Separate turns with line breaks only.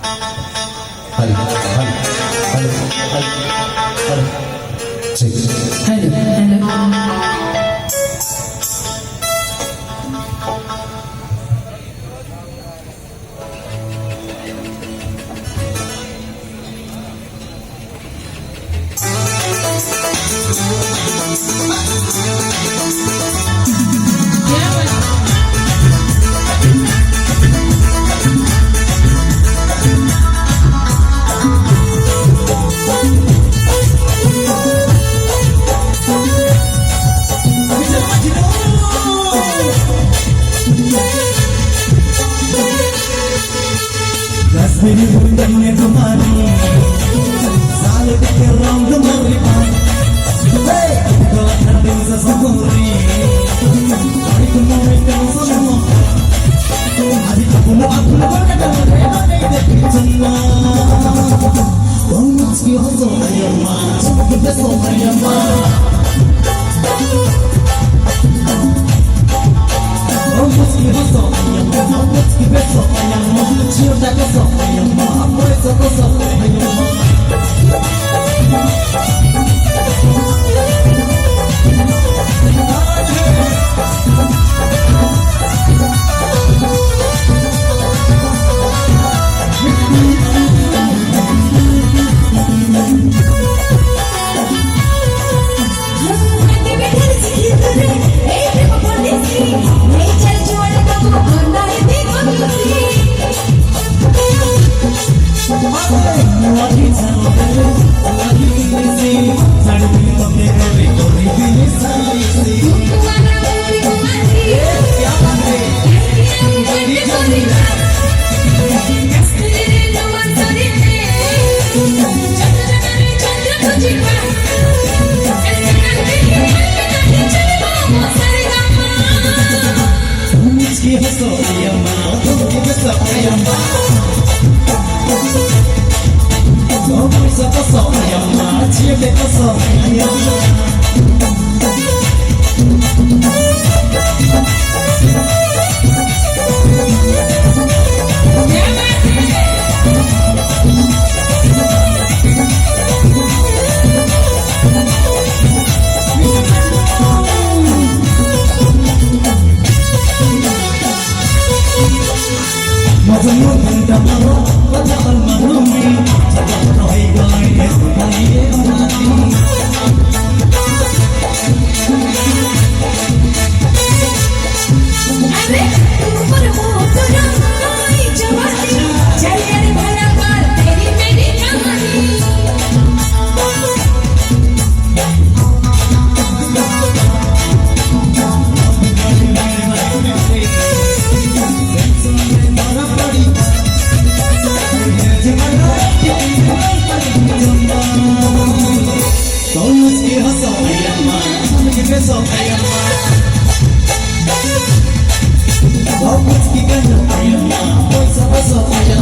Hello, hello, hello, hello, hello. Six.
Hello, hello.
Beni bundan ne dumani Salut ke rong dumaripan Hey, kau nanti sesakuri Hari kemari kau semua Hari aku mau aku berkata Remane depi cenna Bang meski hoso ayama Suku beso ayama Bang meski hoso ayama Bang meski beso ayama Cium tak kosong ayama Apa itu kosong ayama Kau meski kaya ayam, kau sama-sama